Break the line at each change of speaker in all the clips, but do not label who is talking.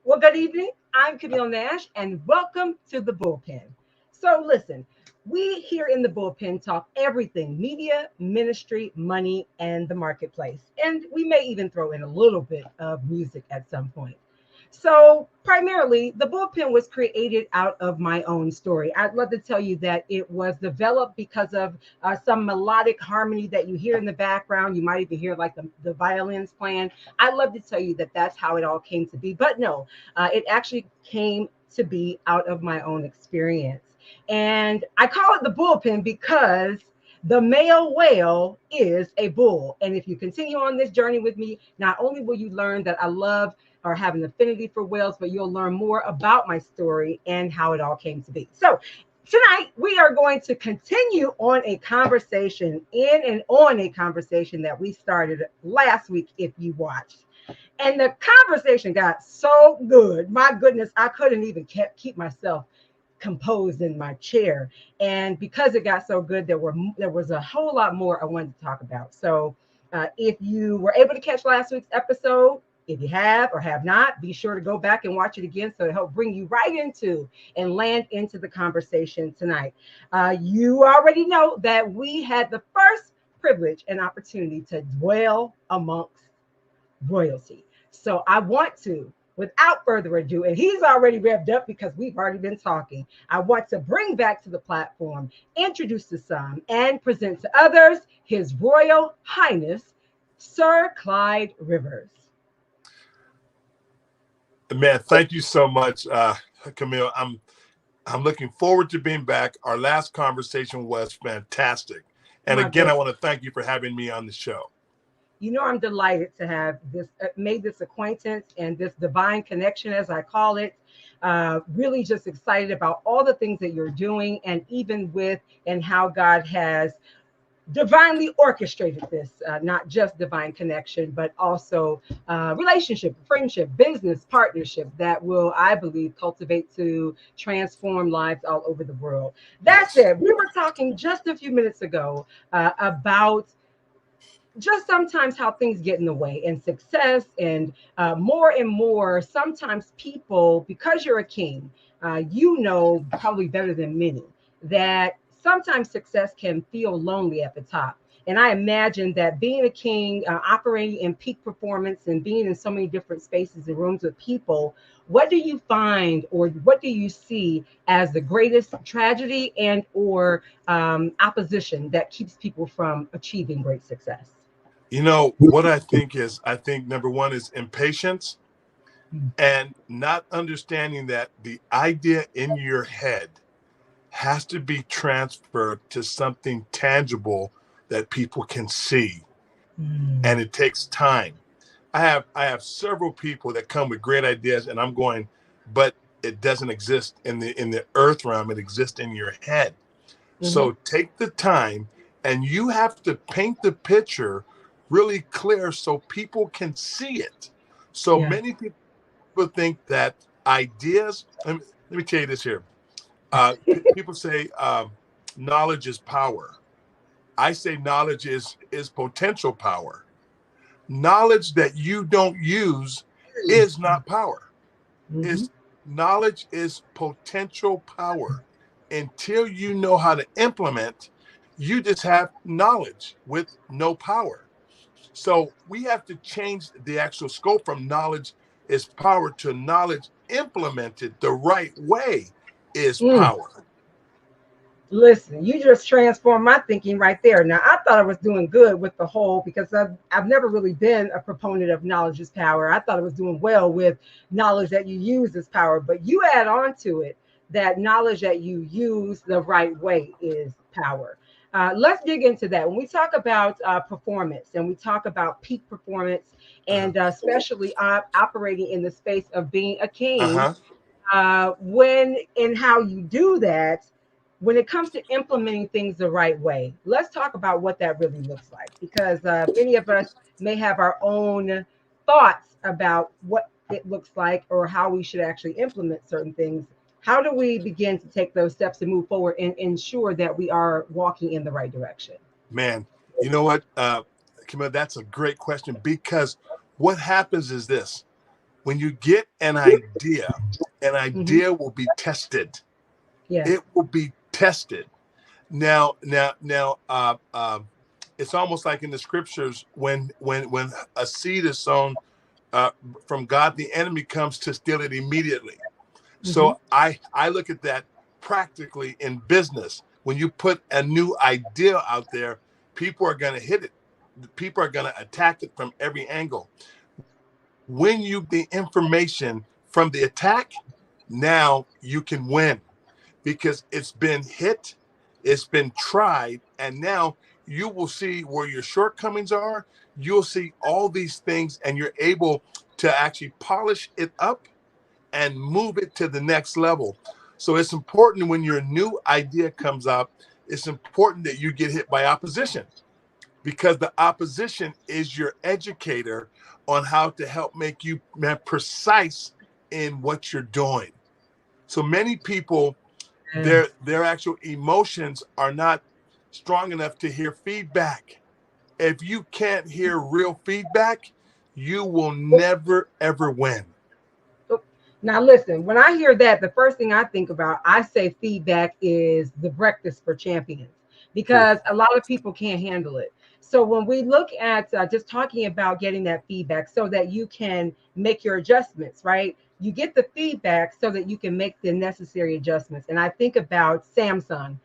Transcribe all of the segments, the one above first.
Well, good evening. I'm Camille Nash, and welcome to the Bullpen. So, listen, we here in the Bullpen talk everything media, ministry, money, and the marketplace. And we may even throw in a little bit of music at some point. So, primarily, the bullpen was created out of my own story. I'd love to tell you that it was developed because of some melodic harmony that you hear in the background. You might even hear like the violins playing. I'd love to tell you that that's how it all came to be. But no, it actually came to be out of my own experience. And I call it the bullpen because the male whale is a bull. And if you continue on this journey with me, not only will you learn that I love or have an affinity for whales, but you'll learn more about my story and how it all came to be. So tonight we are going to continue on a conversation that we started last week, if you watched. And the conversation got so good. My goodness, I couldn't even keep myself composed in my chair. And because it got so good, there was a whole lot more I wanted to talk about. So if you were able to catch last week's episode, if you have or have not, be sure to go back and watch it again so to help bring you right into and land into the conversation tonight. You already know that we had the first privilege and opportunity to dwell amongst royalty. So I want to, without further ado, and he's already revved up because we've already been talking, I want to bring back to the platform, introduce to some, and present to others His Royal Highness, Sir Clyde Rivers.
Man, thank you so much, Camille. I'm looking forward to being back. Our last conversation was fantastic. And again, I want to thank you for having me on the show.
You know, I'm delighted to have made this acquaintance and this divine connection, as I call it. Really just excited about all the things that you're doing, and even with and how God has divinely orchestrated this, not just divine connection, but also relationship, friendship, business partnership that will, I believe, cultivate to transform lives all over the world. That said, we were talking just a few minutes ago about just sometimes how things get in the way and success, and more and more sometimes people, because you're a king, you know probably better than many that sometimes success can feel lonely at the top. And I imagine that being a king, operating in peak performance and being in so many different spaces and rooms with people, what do you find or what do you see as the greatest tragedy and or opposition that keeps people from achieving great success?
You know, what I think number one is impatience and not understanding that the idea in your head has to be transferred to something tangible that people can see. And it takes time. I have several people that come with great ideas and I'm going, but it doesn't exist in the earth realm. It exists in your head. So take the time, and you have to paint the picture really clear so people can see it. So many people think that ideas, let me tell you this here. People say knowledge is power. I say knowledge is potential power. Knowledge that you don't use is not power. Knowledge is potential power. Until you know how to implement, you just have knowledge with no power. So we have to change the actual scope from knowledge is power to knowledge implemented the right way is power.
Listen, you just transformed my thinking right there. Now, I thought I was doing good with the whole, because I've never really been a proponent of knowledge is power. I thought I was doing well with knowledge that you use as power, but you add on to it that knowledge that you use the right way is power. Let's dig into that. When we talk about performance and we talk about peak performance, and especially operating in the space of being a king, when and how you do that, when it comes to implementing things the right way, let's talk about what that really looks like, because many of us may have our own thoughts about what it looks like or how we should actually implement certain things. How do we begin to take those steps to move forward and ensure that we are walking in the right direction?
Man, you know what, Camille, that's a great question, because what happens is this. when you get an idea will be tested.
Yes.
It will be tested. Now, it's almost like in the scriptures when a seed is sown from God, the enemy comes to steal it immediately. So I look at that practically in business. When you put a new idea out there, people are going to hit it. People are going to attack it from every angle. When you get the information from the attack, now you can win because it's been hit, it's been tried, and now you will see where your shortcomings are. You'll see all these things, and you're able to actually polish it up and move it to the next level. So it's important when your new idea comes up, it's important that you get hit by opposition, because the opposition is your educator on how to help make you precise in what you're doing. So many people, their actual emotions are not strong enough to hear feedback. If you can't hear real feedback, you will never, ever win.
Now, listen, when I hear that, the first thing I think about, I say feedback is the breakfast for champions, because a lot of people can't handle it. So when we look at just talking about getting that feedback so that you can make your adjustments, right? You get the feedback so that you can make the necessary adjustments. And I think about Samsung,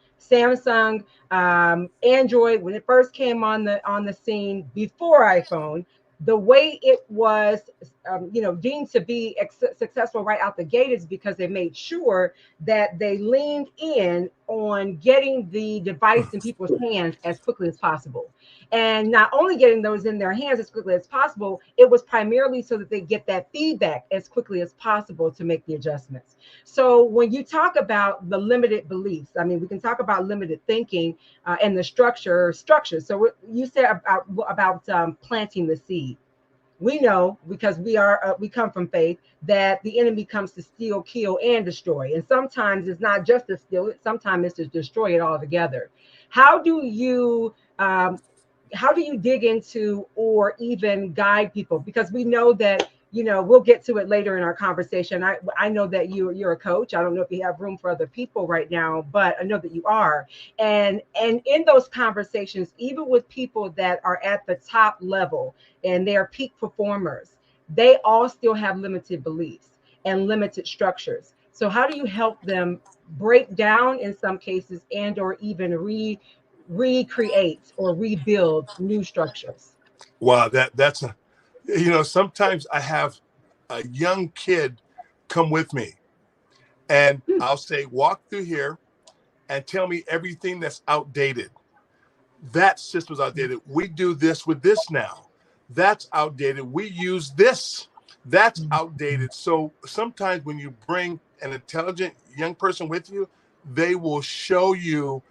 Android, when it first came on the scene before iPhone, the way it was, deemed to be successful right out the gate is because they made sure that they leaned in on getting the device in people's hands as quickly as possible. And not only getting those in their hands as quickly as possible, it was primarily so that they get that feedback as quickly as possible to make the adjustments. So when you talk about the limited beliefs, I mean, we can talk about limited thinking and the structure. So you said about planting the seed. We know, because we come from faith, that the enemy comes to steal, kill, and destroy. And sometimes it's not just to steal it; sometimes it's to destroy it altogether. How do you dig into or even guide people? Because we know that, we'll get to it later in our conversation. I know that you're a coach. I don't know if you have room for other people right now, but I know that you are. And in those conversations, even with people that are at the top level and they're peak performers, they all still have limited beliefs and limited structures. So how do you help them break down in some cases and or even recreate or rebuild new structures?
Wow, that's a, sometimes I have a young kid come with me and I'll say, walk through here and tell me everything that's outdated. That system's outdated. We do this with this now. That's outdated. We use this. That's outdated. So sometimes when you bring an intelligent young person with you, they will show you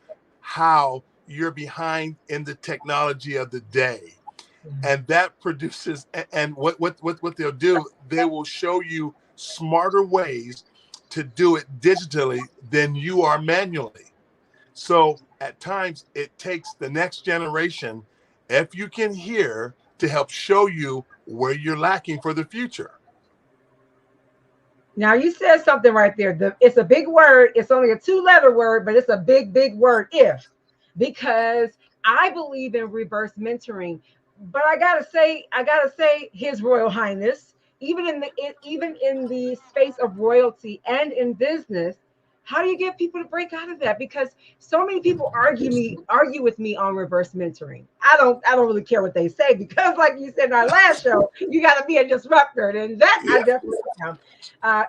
how you're behind in the technology of the day. And that produces, and what they'll do, they will show you smarter ways to do it digitally than you are manually. So at times it takes the next generation, if you can hear, to help show you where you're lacking for the future.
Now you said something right there. It's a big word. It's only a 2-letter word, but it's a big, big word. If, because I believe in reverse mentoring, but I gotta say, His Royal Highness, even in the space of royalty and in business, how do you get people to break out of that? Because so many people argue with me on reverse mentoring. I don't really care what they say, because like you said in our last show, you got to be a disruptor, and that I definitely am.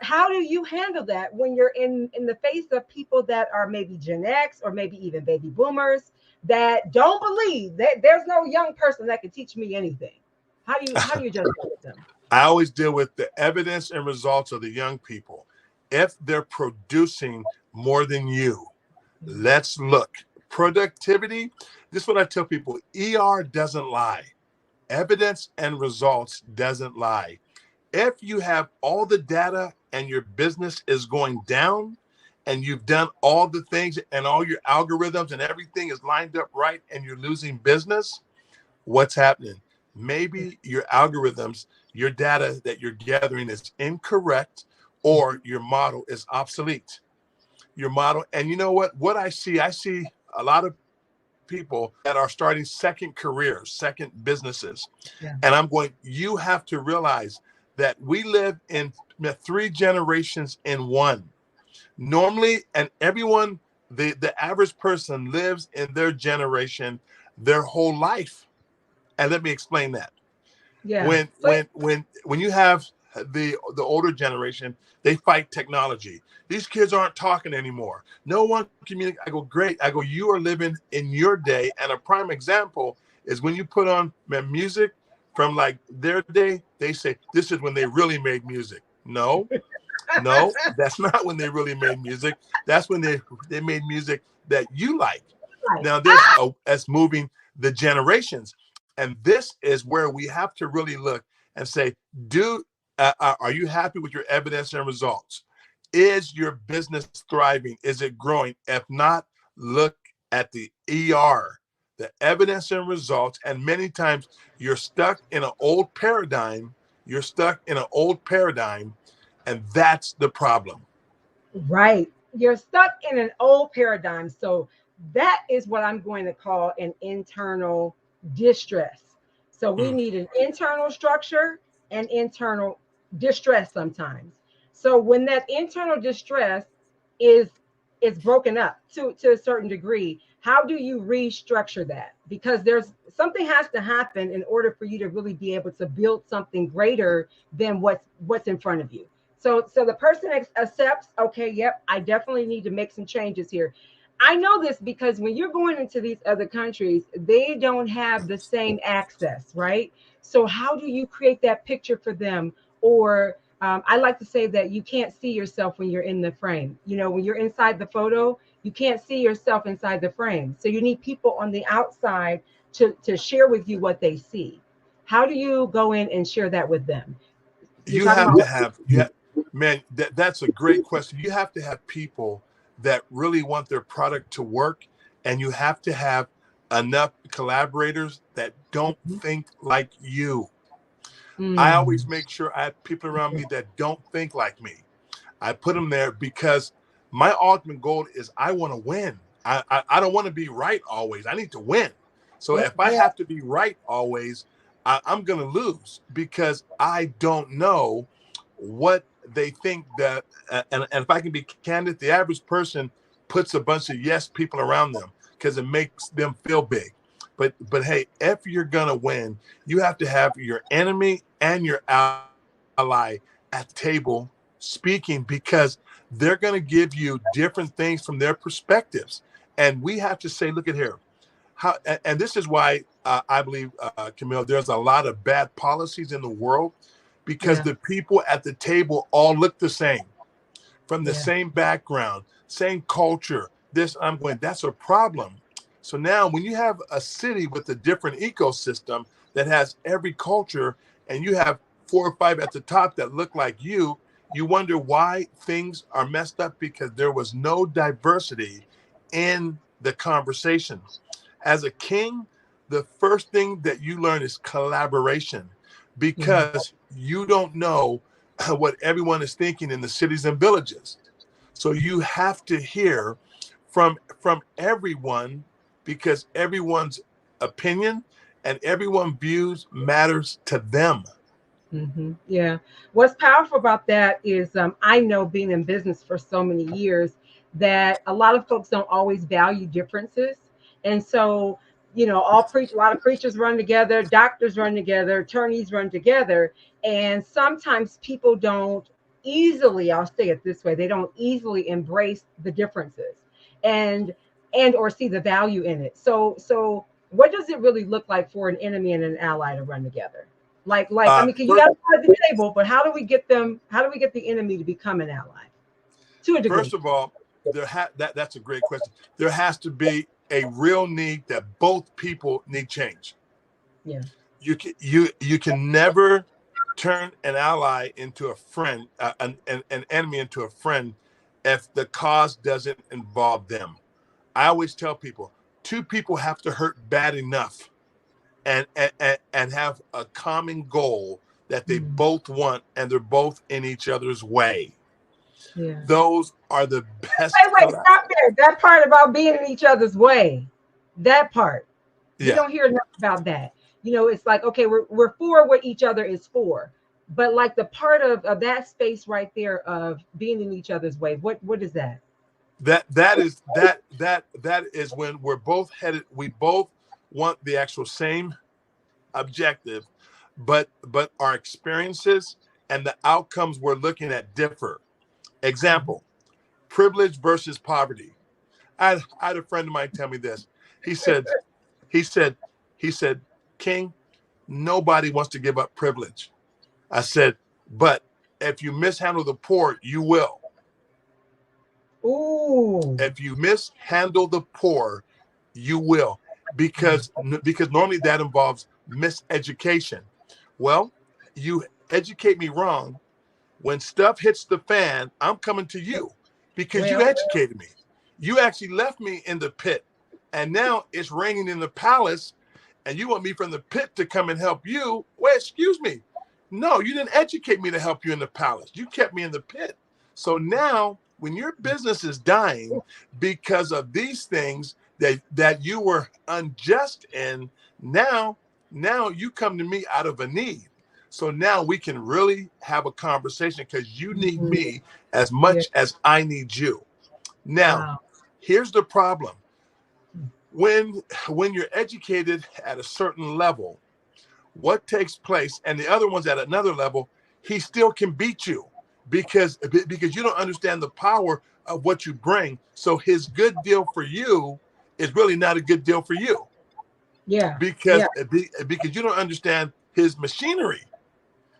How do you handle that when you're in the face of people that are maybe Gen X or maybe even baby boomers that don't believe that there's no young person that can teach me anything? How do you just deal with them?
I always deal with the evidence and results of the young people. If they're producing more than you, let's look. Productivity, this is what I tell people, ER doesn't lie. Evidence and results doesn't lie. If you have all the data and your business is going down and you've done all the things and all your algorithms and everything is lined up right and you're losing business, what's happening? Maybe your algorithms, your data that you're gathering is incorrect, or your model is obsolete. Your model, and you know what I see a lot of people that are starting second careers, second businesses.
Yeah.
And I'm going, you have to realize that we live in 3 generations in one. Normally, and everyone, the average person lives in their generation their whole life. And let me explain that.
Yeah.
When you have the older generation, they fight technology. These kids aren't talking anymore. No one communicate. I go, great. I go, you are living in your day. And a prime example is when you put on music from like their day, they say this is when they really made music. No, no, that's not when they really made music. That's when they made music that you like.
Right.
Now there's as moving the generations, and this is where we have to really look and say, are you happy with your evidence and results? Is your business thriving? Is it growing? If not, look at the ER, the evidence and results. And many times you're stuck in an old paradigm. You're stuck in an old paradigm, and that's the problem.
Right. You're stuck in an old paradigm. So that is what I'm going to call an internal distress. So we
Mm.
need an internal structure and internal distress sometimes. So when that internal distress is is broken up to a certain degree, how do you restructure that? Because there's something has to happen in order for you to really be able to build something greater than what's in front of you. So the person accepts, okay, yep, I definitely need to make some changes here. I know this because when you're going into these other countries, they don't have the same access, right? So how do you create that picture for them? Or I like to say that you can't see yourself when you're in the frame. You know, when you're inside the photo, you can't see yourself inside the frame. So you need people on the outside to share with you what they see. How do you go in and share that with them? You're
You
talking
have
about.
to have, yeah, man, that's a great question. You have to have people that really want their product to work, and you have to have enough collaborators that don't think like you. I always
Mm,
make sure I have people around me that don't think like me. I put them there because my ultimate goal is I want to win. I don't want to be right always. I need to win. So
yep,
if I have to be right always, I'm going to lose because I don't know what they think that. And if I can be candid, the average person puts a bunch of yes people around them because it makes them feel big. But hey, if you're going to win, you have to have your enemy and your ally at the table speaking, because they're going to give you different things from their perspectives. And we have to say, look at here. How, and this is why I believe, Camille, there's a lot of bad policies in the world because
yeah,
the people at the table all look the same, from the
yeah.
same background, same culture. This, I'm going, that's a problem. So now when you have a city with a different ecosystem that has every culture, and you have 4 or 5 at the top that look like you wonder why things are messed up, because there was no diversity in the conversation. As a king, the first thing that you learn is collaboration,
Yeah.
because you don't know what everyone is thinking in the cities and villages. So you have to hear from everyone, because everyone's opinion and everyone views matters to them.
Yeah. What's powerful about that is I know being in business for so many years that a lot of folks don't always value differences. And so, a lot of preachers run together, doctors run together, attorneys run together. And sometimes people don't easily, I'll say it this way, they don't easily embrace the differences and or see the value in it. So what does it really look like for an enemy and an ally to run together? I mean, you
First,
got to at the table, but how do we get them? How do we get the enemy to become an ally to a degree?
first of all, that's a great question. There has to be a real need that both people need change.
Yeah.
You can never turn an ally into a friend, an enemy into a friend, if the cause doesn't involve them. I always tell people, two people have to hurt bad enough and have a common goal that they both want, and they're both in each other's way.
Yeah.
Those are the best.
Wait, stop there. That part about being in each other's way, that part. We
Yeah.
don't hear enough about that. It's like, okay, we're for what each other is for. But like the part of that space right there of being in each other's way, what is that?
That is when we're both headed. We both want the actual same objective, but our experiences and the outcomes we're looking at differ. Example: privilege versus poverty. I had a friend of mine tell me this. He said, he said, he said, King, nobody wants to give up privilege. I said, but if you mishandle the poor, you will.
Ooh.
If you mishandle the poor, you will, because normally that involves miseducation. Well, you educate me wrong. When stuff hits the fan, I'm coming to you because you
Well,
educated me. You actually left me in the pit, and now it's raining in the palace, and you want me from the pit to come and help you. Well, excuse me. No, you didn't educate me to help you in the palace. You kept me in the pit. So now when your business is dying because of these things that you were unjust in, now you come to me out of a need. So now we can really have a conversation because you need me as
yeah.
much as I need you. Now,
Wow.
here's the problem. When you're educated at a certain level, what takes place, and the other one's at another level, he still can beat you because you don't understand the power of what you bring. So his good deal for you is really not a good deal for you
Yeah.
because
Yeah.
because you don't understand his machinery.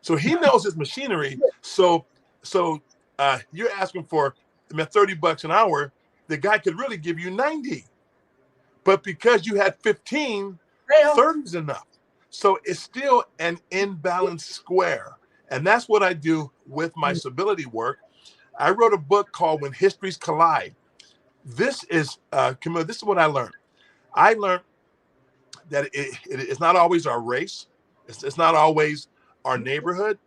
So he knows his machinery. So you're asking for $30 an hour. The guy could really give you 90, but because you had 15,
Well,
30 is enough. So it's still an imbalanced square. And that's what I do with my civility work. I wrote a book called When Histories Collide. This is, Camille, this is what I learned. I learned that it's not always our race. It's not always our neighborhood.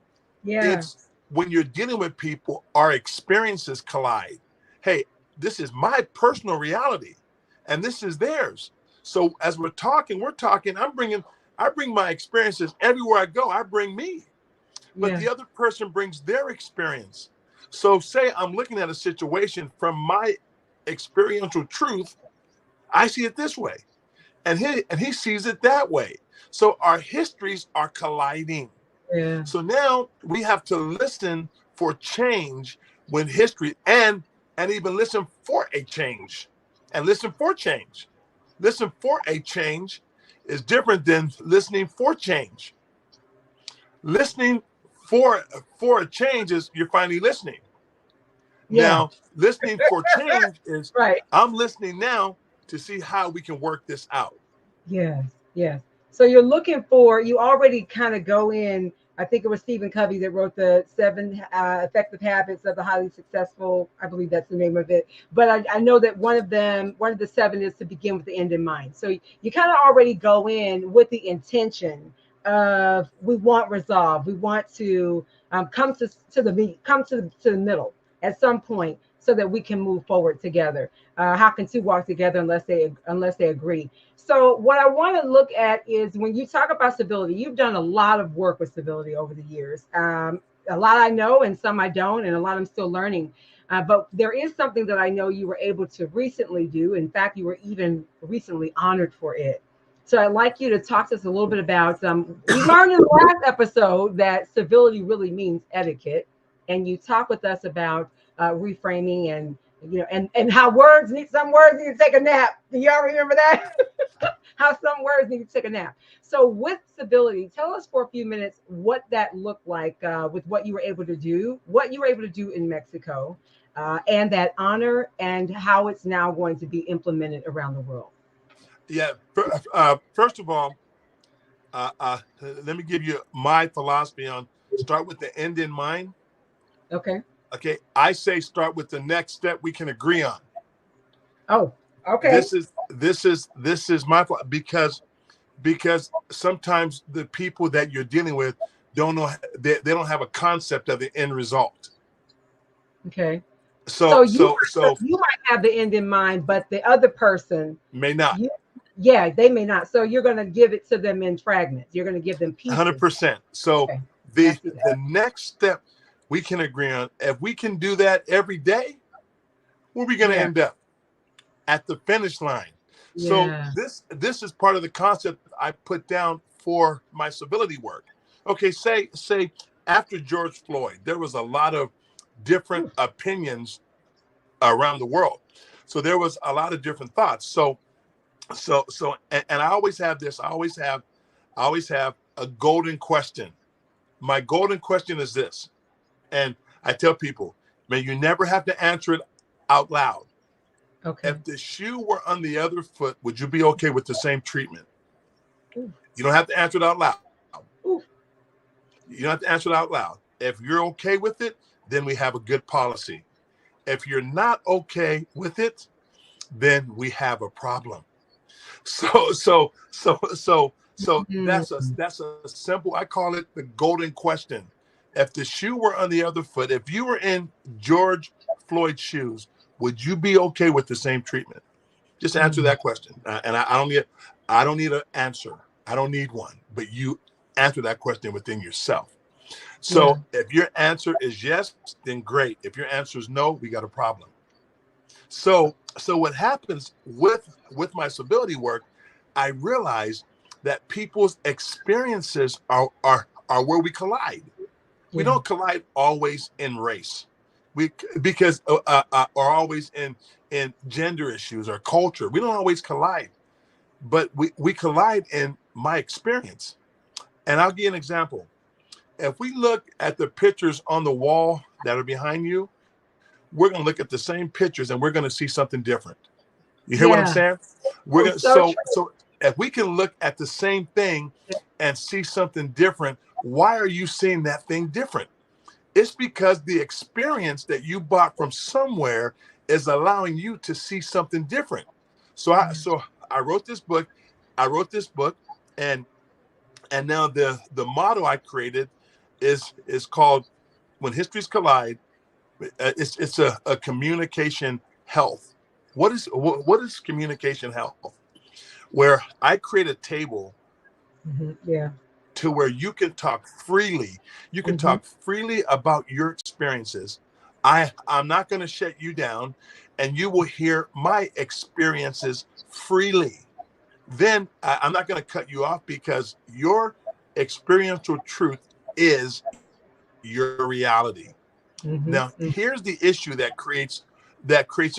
yeah.
It's when you're dealing with people, our experiences collide. Hey, this is my personal reality, and this is theirs. So as we're talking, I bring my experiences everywhere I go. I bring me, but
Yeah.
the other person brings their experience. So say I'm looking at a situation from my experiential truth, I see it this way, and he sees it that way. So our histories are colliding.
Yeah.
So now we have to listen for change when history and even listen for a change and listen for change. Listen for a change is different than listening for change. Listening for a change is you're finally listening.
Yeah.
Now, listening for change is
Right.
I'm listening now to see how we can work this out.
Yes, yes. So you already kind of go in. I think it was Stephen Covey that wrote the seven effective habits of the highly successful. I believe that's the name of it. But I know that one of the seven is to begin with the end in mind. So you kind of already go in with the intention of we want resolve. We want to come to the middle at some point so that we can move forward together. How can two walk together unless they agree? So what I want to look at is when you talk about stability, you've done a lot of work with stability over the years. A lot I know and some I don't, and a lot I'm still learning. But there is something that I know you were able to recently do. In fact, you were even recently honored for it. So I'd like you to talk to us a little bit about, we learned in the last episode that civility really means etiquette. And you talk with us about reframing and how some words need to take a nap. Do y'all remember that? How some words need to take a nap. So with stability, tell us for a few minutes what that looked like with what you were able to do in Mexico, and that honor and how it's now going to be implemented around the world.
Yeah. First of all, let me give you my philosophy on start with the end in mind.
Okay.
Okay. I say start with the next step we can agree on.
Oh, okay.
This is my because sometimes the people that you're dealing with don't know, they don't have a concept of the end result.
Okay.
So
So
so
you might have the end in mind, but the other person,
may not.
you, yeah, they may not. So you're going to give it to them in fragments. You're going to give them pieces.
100%. So
Okay. I
the
see that.
the next step we can agree on, if we can do that every day, where are we going to
Yeah.
end up? At the finish line. So
Yeah.
this is part of the concept I put down for my civility work. Okay, say after George Floyd, there was a lot of different
Oof.
opinions around the world. So there was a lot of different thoughts. And I always have this, I always have a golden question. My golden question is this. And I tell people, man, you never have to answer it out loud.
Okay.
If the shoe were on the other foot, would you be okay with the same treatment?
Oof.
You don't have to answer it out loud.
Oof.
You don't have to answer it out loud. If you're okay with it, then we have a good policy. If you're not okay with it, then we have a problem. So that's a simple, I call it the golden question. If the shoe were on the other foot, if you were in George Floyd's shoes, would you be okay with the same treatment? Just answer that question. And I don't need an answer. I don't need one, but you answer that question within yourself. So if your answer is yes, then great. If your answer is no, we got a problem. So what happens with my civility work, I realize that people's experiences are where we collide. We don't collide always in race. Because or always in gender issues or culture. We don't always collide, but we collide in my experience. And I'll give you an example. If we look at the pictures on the wall that are behind you, we're going to look at the same pictures and we're going to see something different. You hear what I'm saying? We're going
So
so if we can look at the same thing and see something different, why are you seeing that thing different? It's because the experience that you bought from somewhere is allowing you to see something different. So I wrote this book. And now the motto I created is called When Histories Collide. It's a communication health. What is communication health? Where I create a table to where you can talk freely. You can talk freely about your experiences. I'm not going to shut you down, and you will hear my experiences freely. Then I'm not going to cut you off because your experiential truth is your reality. Now, here's the issue that creates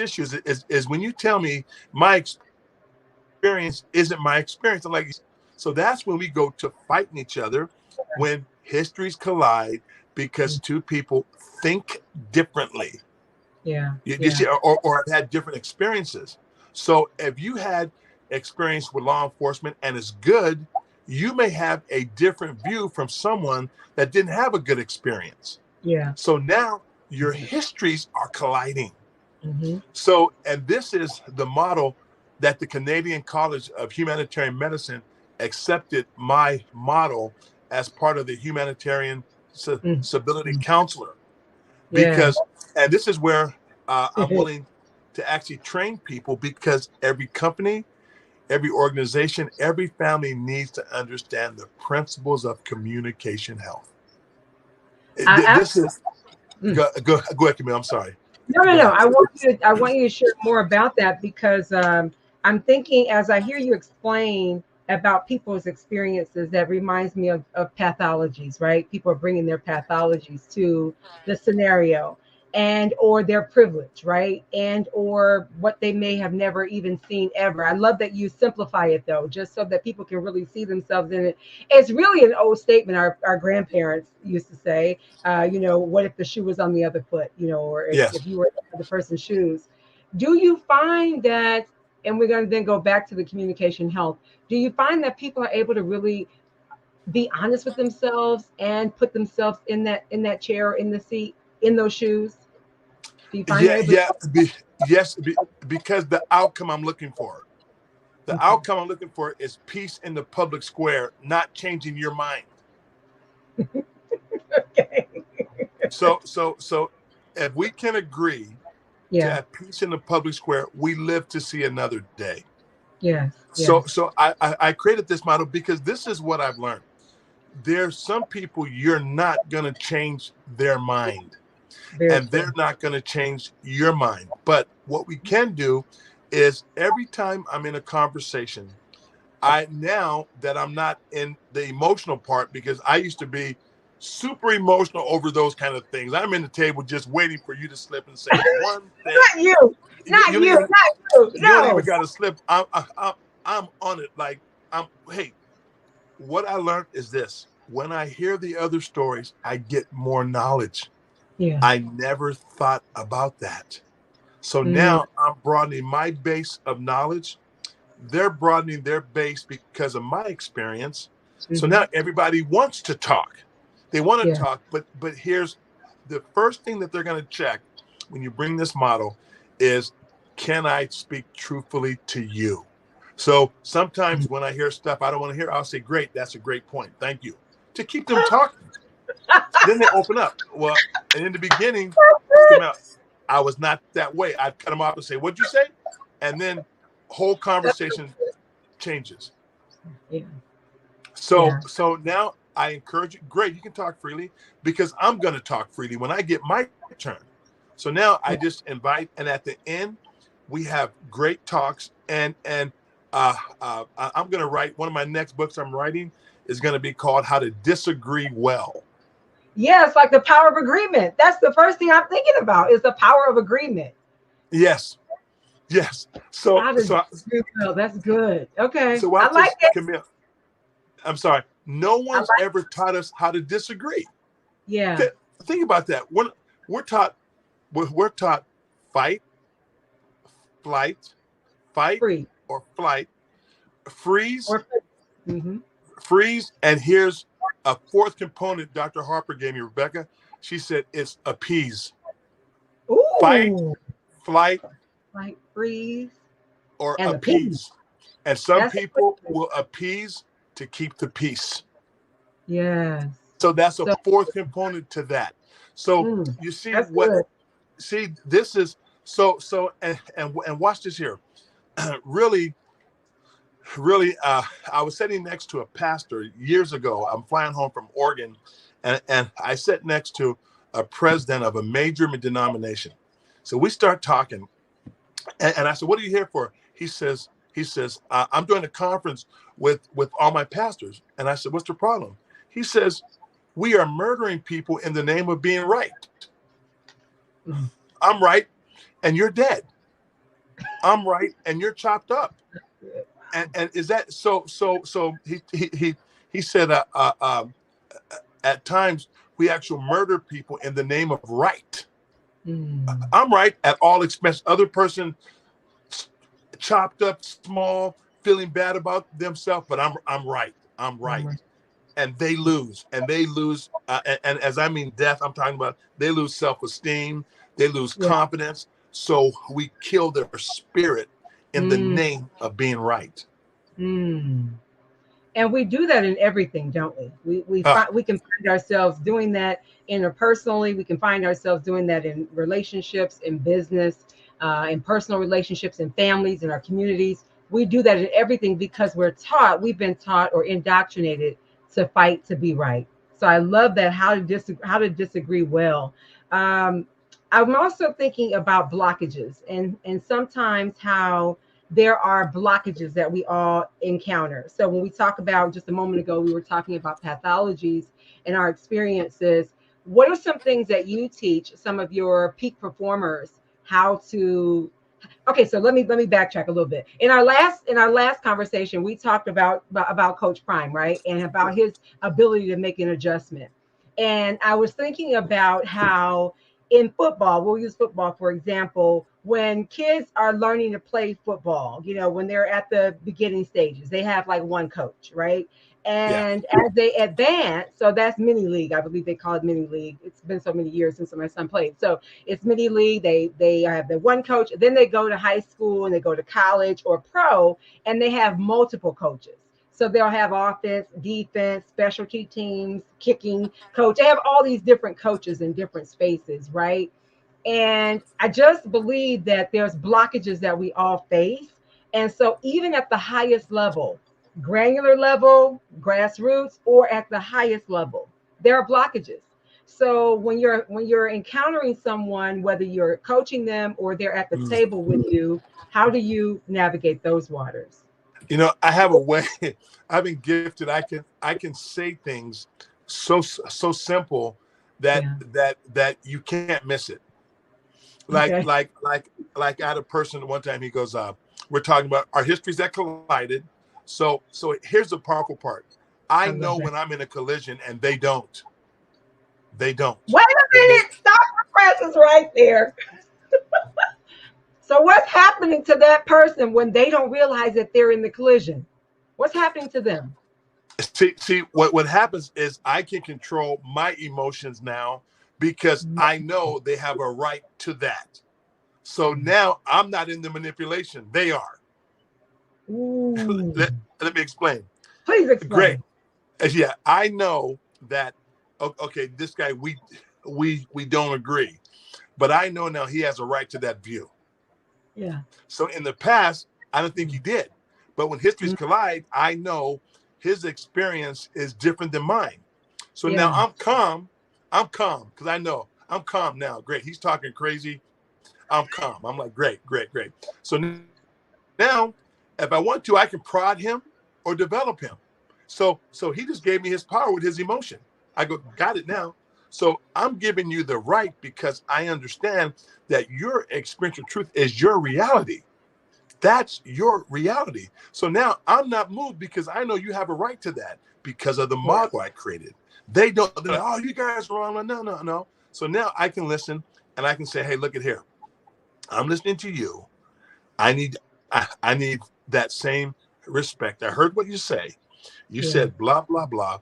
issues is when you tell me my experience isn't my experience. I'm like, so that's when we go to fighting each other, when histories collide because two people think differently. You see, or have had different experiences. So if you had experience with law enforcement and it's good, you may have a different view from someone that didn't have a good experience. So now your histories are colliding. So, and this is the model that the Canadian College of Humanitarian Medicine accepted my model as part of the humanitarian civility counselor. Because, and this is where I'm willing to actually train people, because every company, every organization, every family needs to understand the principles of communication health. This is, go ahead, Camille. I'm sorry.
No. I want you to share more about that, because I'm thinking, as I hear you explain about people's experiences, that reminds me of pathologies, right? People are bringing their pathologies to the scenario, and or their privilege, right? And or what they may have never even seen ever. I love that you simplify it, though, just so that people can really see themselves in it. It's really an old statement our grandparents used to say, what if the shoe was on the other foot, or if you were in the person's shoes. Do you find that, and we're going to then go back to the communication health, do you find that people are able to really be honest with themselves and put themselves in that chair, in the seat, in those shoes? Do you find
because the outcome I'm looking for. The outcome I'm looking for is peace in the public square, not changing your mind.
Okay.
So if we can agree to
Yeah.
have peace in the public square, we live to see another day.
Yes.
So
Yes.
so I created this model because this is what I've learned. There's some people you're not going to change their mind,
Very
and
true.
they're not going to change your mind. But what we can do is every time I'm in a conversation, now that I'm not in the emotional part, because I used to be super emotional over those kind of things. I'm in the table just waiting for you to slip and say one thing.
Not you.
You
Not
don't
you.
even
Not you.
you don't even
No.
got to slip. I'm on it. Like hey, what I learned is this: when I hear the other stories, I get more knowledge.
Yeah.
I never thought about that. So
Mm,
now I'm broadening my base of knowledge. They're broadening their base because of my experience. So
hmm.
now everybody wants to talk. They want to
Yeah.
talk, but here's the first thing that they're going to check when you bring this model is, can I speak truthfully to you? So sometimes when I hear stuff I don't want to hear, I'll say, great, that's a great point. Thank you. To keep them talking. Then they open up. Well, and in the beginning, I was not that way. I'd cut them off and say, what'd you say? And then whole conversation changes.
Yeah.
So
Yeah.
so now I encourage you, great, you can talk freely because I'm going to talk freely when I get my turn. So now I
Yeah.
just invite, and at the end, we have great talks. And I'm going to write one of my next books. I'm writing is going to be called How to Disagree Well.
Yes, like the power of agreement. That's the first thing I'm thinking about is the power of agreement.
Yes, yes. So
How to
so
do well. That's good. Okay.
so
I
watch
like
this,
it.
Camille. I'm sorry. No
I
one's
like
ever taught us how to disagree.
yeah.
Th- Think about that. We're taught we're taught fight, flight, fight
Free.
or flight, freeze,
Or mm-hmm.
freeze, and here's a fourth component Dr. Harper gave me, Rebecca. She said it's appease. Fight,
Ooh.
flight,
Like freeze
or
and the peace.
appease. And some
That's
people will appease to keep the peace.
yes.
So that's a
So
fourth component to that. So you see
that's
what
good.
see this is and watch this here. really really I was sitting next to a pastor years ago. I'm flying home from Oregon, and I sat next to a president of a major denomination. So we start talking, and I said, what are you here for? He says I'm doing a conference with all my pastors. And I said, what's the problem? He says, we are murdering people in the name of being right.
Mm.
I'm right and you're dead. I'm right and you're chopped up. And is that so he said at times we actually murder people in the name of right.
Mm.
I'm right at all expense. Other person chopped up, small, feeling bad about themselves, but I'm right. I'm right. And they lose. And as I mean death, I'm talking about they lose self-esteem, they lose
Yeah.
confidence. So we kill their spirit in the
Mm.
name of being right.
Mm. And we do that in everything, don't we?
Ah,
We can find ourselves doing that interpersonally. We can find ourselves doing that in relationships, in business, in personal relationships, in families, in our communities. We do that in everything because we've been taught or indoctrinated to fight to be right. So I love that how to disagree well. Um, I'm also thinking about blockages and sometimes how there are blockages that we all encounter. So when we talk about just a moment ago, we were talking about pathologies and our experiences. What are some things that you teach some of your peak performers how to okay, so let me backtrack a little bit. In our last conversation, we talked about Coach Prime, right? And about his ability to make an adjustment. And I was thinking about how in football, we'll use football for example, when kids are learning to play football, when they're at the beginning stages, they have like one coach, right?
yeah.
And as they advance, so that's mini league. I believe they call it mini league. It's been so many years since my son played. So it's mini league. They have the one coach. Then they go to high school and they go to college or pro, and they have multiple coaches. So they'll have offense, defense, specialty teams, kicking coach. They have all these different coaches in different spaces, right? And I just believe that there's blockages that we all face. And so even at the highest level, granular level, grassroots, or at the highest level, there are blockages. So when you're encountering someone, whether you're coaching them or they're at the
Mm.
table with you, how do you navigate those waters?
You know, I have a way. I've been gifted. I can say things so simple that
Yeah.
you can't miss it. Like
Okay.
like like like I had a person one time. He goes, "We're talking about our histories that collided." So here's the powerful part.
I
I
love
know
that.
when I'm in a collision, and they don't. They don't.
Wait a
They
minute. Stop the presses right there. So what's happening to that person when they don't realize that they're in the collision? What's happening to them?
see what happens is I can control my emotions now because I know they have a right to that. So now I'm not in the manipulation. They are.
Ooh.
Let me explain.
Please
Great.
explain.
Yeah, I know that. Okay, this guy we don't agree, but I know now he has a right to that view.
Yeah.
So in the past, I don't think he did, but when histories collide, I know his experience is different than mine. So now
Yeah.
I'm calm. I'm calm because I know I'm calm now. Great. He's talking crazy. I'm calm. I'm like, great, great, great. So now, if I want to, I can prod him or develop him. So he just gave me his power with his emotion. I go, got it now. So I'm giving you the right because I understand that your experiential truth is your reality. That's your reality. So now I'm not moved because I know you have a right to that because of the
Yeah.
model I created. They don't, they're like, oh, you guys are wrong. Like, no, no, no. So now I can listen and I can say, hey, look at here. I'm listening to you. I need that same respect. I heard what you say. You
Yeah.
said blah, blah, blah.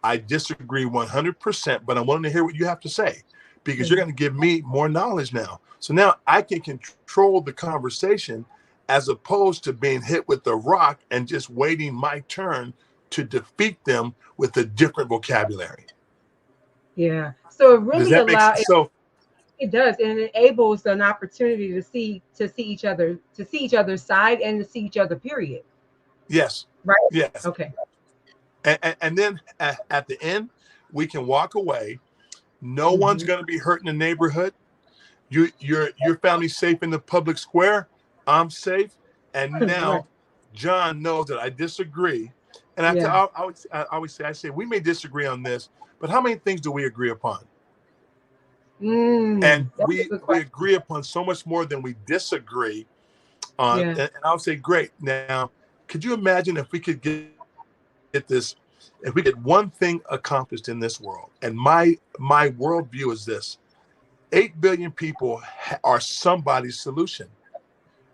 I disagree 100%, but I want to hear what you have to say because you're
Yeah.
going to give me more knowledge now. So now I can control the conversation as opposed to being hit with the rock and just waiting my turn to defeat them with a different vocabulary.
Yeah. So it
Does
really
that make
allows
sense? So
it does, and it enables an opportunity to see each other's side and to see each other. Period.
yes,
Right.
yes.
Okay.
And then at the end, we can walk away. No one's
Hmm.
going to be hurt in the neighborhood. Your family's safe in the public square. I'm safe. And
Right.
now John knows that I disagree. And
Yeah.
I always say, we may disagree on this, but how many things do we agree upon? And
That's a good
we
question.
agree upon so much more than we disagree on.
Yeah.
And I'll say, great. Now, could you imagine if we could get this, if we get one thing accomplished in this world? And my worldview is this: 8 billion people are somebody's solution.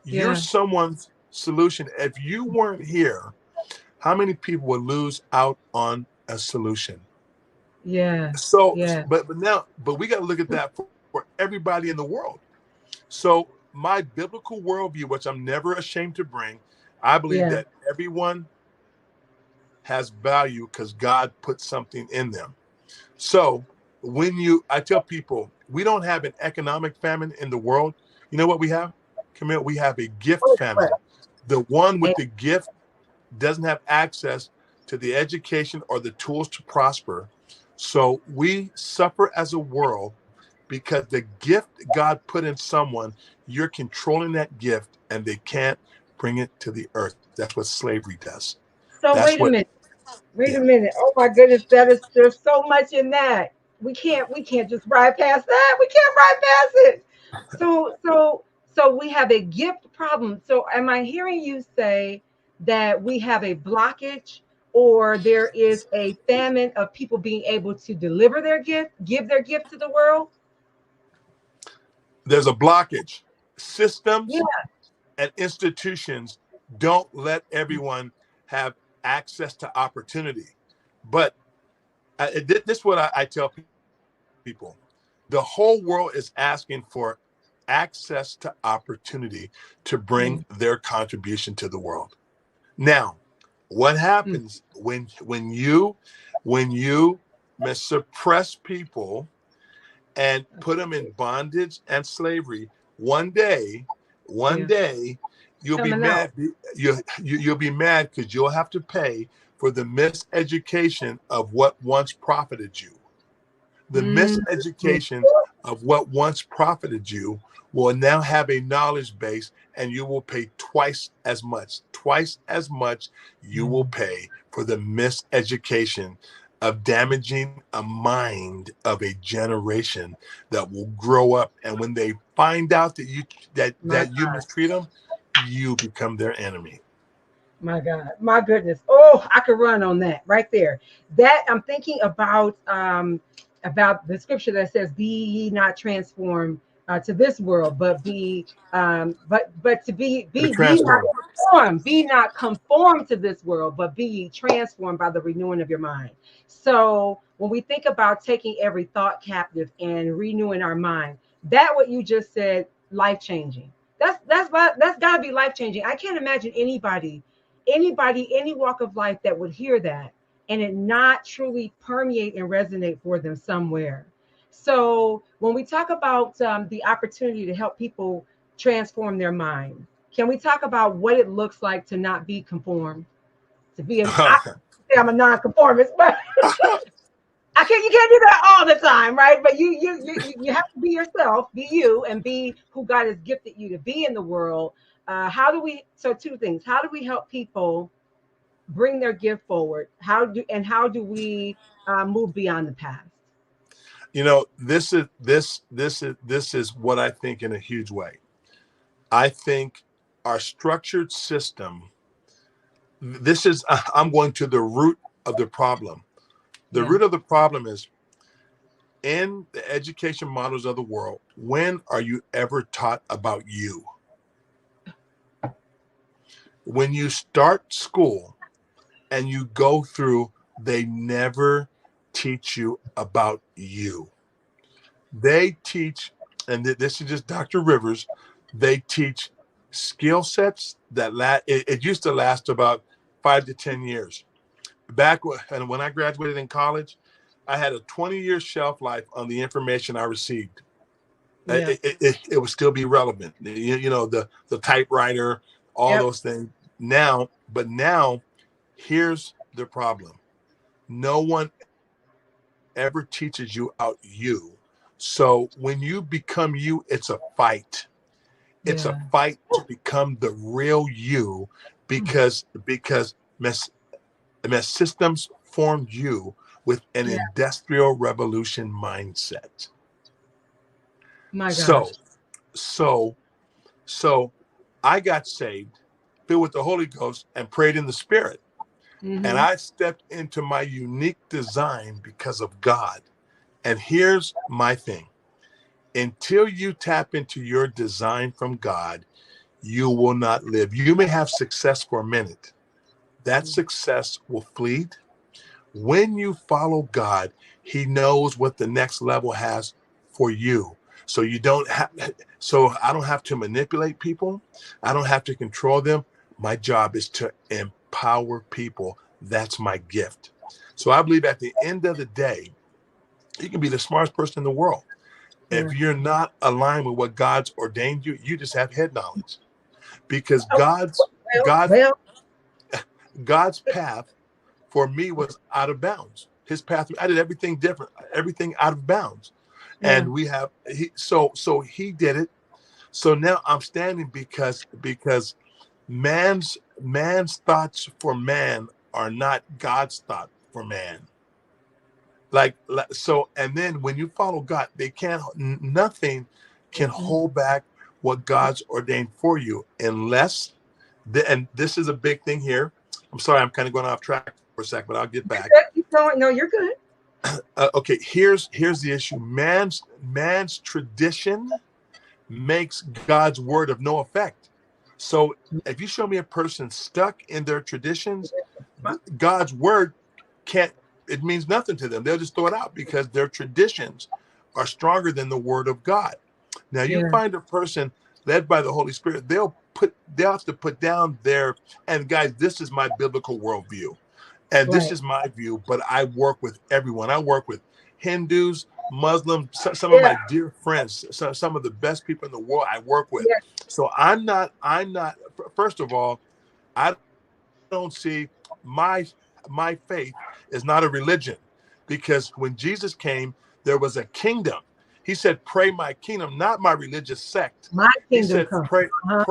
You're
Yeah.
someone's solution. If you weren't here, how many people would lose out on a solution?
Yeah.
So,
Yeah.
but we got to look at that for everybody in the world. So, my biblical worldview, which I'm never ashamed to bring, I believe
Yeah.
that everyone has value because God put something in them. So, I tell people, we don't have an economic famine in the world. You know what we have? Camille, we have a gift famine.
What?
The one with
And
the gift doesn't have access to the education or the tools to prosper. So we suffer as a world because the gift God put in someone, you're controlling that gift and they can't bring it to the earth. That's what slavery does.
so
That's
wait a
what,
minute. Wait
yeah.
a minute. Oh my goodness, there's so much in that. We can't just ride past that. We can't ride past it. So we have a gift problem. So am I hearing you say that we have a blockage or there is a famine of people being able to deliver their gift, give their gift to the world?
There's a blockage.
Yeah.
Systems and institutions don't let everyone have access to opportunity. But this is what I tell people. The whole world is asking for access to opportunity to
Yeah.
bring their contribution to the world. Now, What
Mm.
happens when you suppress people and put them in bondage and slavery? One day, one
Yeah.
day, you'll be
Coming out.
mad. You'll be mad because you'll have to pay for the miseducation of what once profited you. The
Mm.
miseducation of what once profited you will now have a knowledge base, and you will pay twice as much you will pay for the miseducation of damaging a mind of a generation that will grow up, and when they find out that you that
My
that you mistreat them, you become their enemy.
My God, my goodness. Oh, I could run on that right there. That I'm thinking about the scripture that says, "Be ye not transformed to this world, but but to
To
be ye not
transform.
conformed, be not conformed to this world, but be ye transformed by the renewing of your mind." So when we think about taking every thought captive and renewing our mind, that what you just said, life changing. That's got to be life changing. I can't imagine anybody, any walk of life that would hear that and it not truly permeate and resonate for them somewhere. So when we talk about the opportunity to help people transform their mind, can we talk about what it looks like to not be conformed, to be an I say I'm a non-conformist, but I can't. You can't do that all the time, right? But you have to be yourself, be you, and be who God has gifted you to be in the world. How do we? So two things. How do we help people bring their gift forward? How do we move beyond the past?
This is what I think in a huge way. I think our structured system, this is, I'm going to the root of the problem. The
Yeah.
root of the problem is in the education models of the world. When are you ever taught about you? When you start school and you go through, they never teach you about you. They teach, and this is just Dr. Rivers, they teach skill sets that it used to last about 5 to 10 years. Back when I graduated in college, I had a 20-year shelf life on the information I received.
Yeah.
It would still be relevant. The typewriter, all
Yep.
those things. Now, here's the problem. No one ever teaches you out you. So when you become you, it's a fight. It's a
Yeah.
fight to become the real you, because mess systems formed you with an
Yeah.
industrial revolution mindset.
My gosh.
So, so, so I got saved, filled with the Holy Ghost, and prayed in the Spirit. And
Mm-hmm.
I stepped into my unique design because of God. And here's my thing. Until you tap into your design from God, you will not live. You may have success for a minute. That success will fleet. When you follow God, He knows what the next level has for you. So you don't have, so I don't have to manipulate people. I don't have to control them. My job is to empower people. That's my gift. So I believe at the end of the day, you can be the smartest person in the world.
Yeah.
If you're not aligned with what God's ordained you, you just have head knowledge, because
Oh,
God's
well.
God's path for me was out of bounds. His path, I did everything different, everything out of bounds.
Yeah.
And we have so he did it. So now I'm standing because man's thoughts for man are not God's thought for man. So, and then when you follow God, nothing can
Mm-mm.
hold back what God's ordained for you, unless and this is a big thing here. I'm sorry, I'm kind of going off track for a second, but I'll get back.
Keep going. No, you're good.
Okay, here's the issue. Man's tradition makes God's word of no effect. So if you show me a person stuck in their traditions, God's word can't, it means nothing to them. They'll just throw it out because their traditions are stronger than the word of God. Now you
Yeah.
find a person led by the Holy Spirit, they'll put down their, and guys, this is my biblical worldview. And this
Right.
is my view, but I work with everyone. I work with Hindus, Muslims, some of
Yeah.
my dear friends, some of the best people in the world I work with.
Yeah.
So I'm not, first of all, I don't see my faith is not a religion, because when Jesus came, there was a kingdom. He said, pray my kingdom, not my religious sect.
My
He
kingdom
said,
come.
pray,
Uh-huh.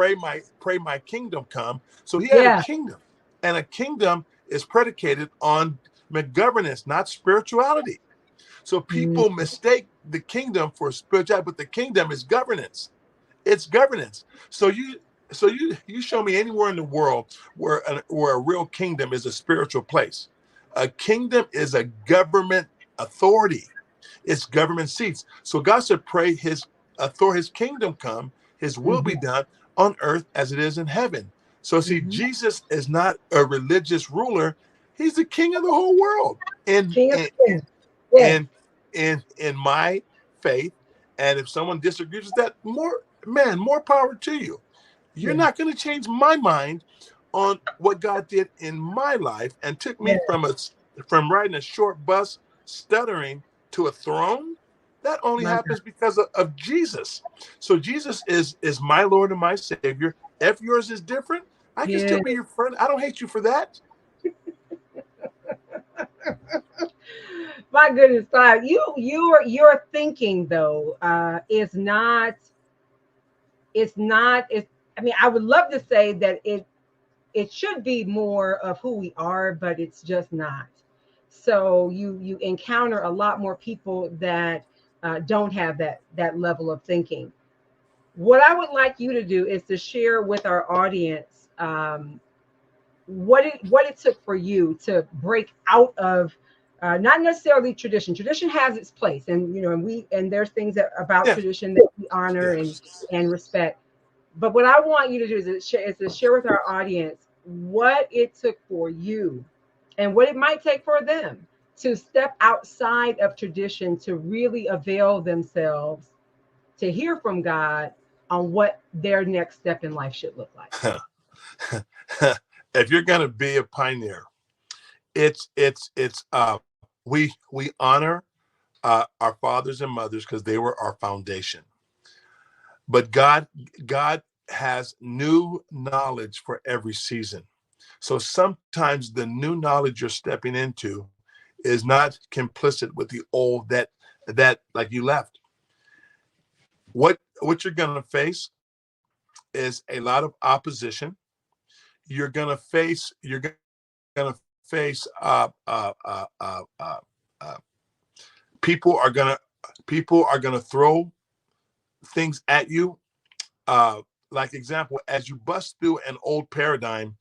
pray my kingdom come. So he had a
Yeah.
kingdom, and a kingdom is predicated on governance, not spirituality. So
Mm,
people mistake the kingdom for spirituality, but the kingdom is governance. It's governance. So you show me anywhere in the world where a real kingdom is a spiritual place. A kingdom is a government authority. It's government seats. So God said, pray his authority, his kingdom come, his will be
mhm,
done on earth as it is in heaven. So see,
mhm.
Jesus is not a religious ruler. He's the king of the whole world. And
King of
and
kings. Yes.
and in my faith, and if someone disagrees with that, more power to you. You're
Yeah.
not going to change my mind on what God did in my life and took
Yeah.
me from riding a short bus stuttering to a throne. That only
My God.
happens because of Jesus. So Jesus is my Lord and my Savior. If yours is different, I can
Yeah.
still be your friend. I don't hate you for that.
My goodness, God. Your thinking though is not. It's not. It's. I mean, I would love to say that it should be more of who we are, but it's just not. So you encounter a lot more people that don't have that level of thinking. What I would like you to do is to share with our audience what it took for you to break out of not necessarily tradition. Tradition has its place, and and there's things about
Yeah.
tradition that we honor
Yes.
and respect. But what I want you to do is to share with our audience what it took for you and what it might take for them to step outside of tradition to really avail themselves to hear from God on what their next step in life should look like.
If you're going to be a pioneer, it's we honor our fathers and mothers because they were our foundation. But God has new knowledge for every season. So sometimes the new knowledge you're stepping into is not complicit with the old that like you left. What you're going to face is a lot of opposition. You're going to face uh, people are going to throw things at you. Like example, as you bust through an old paradigm,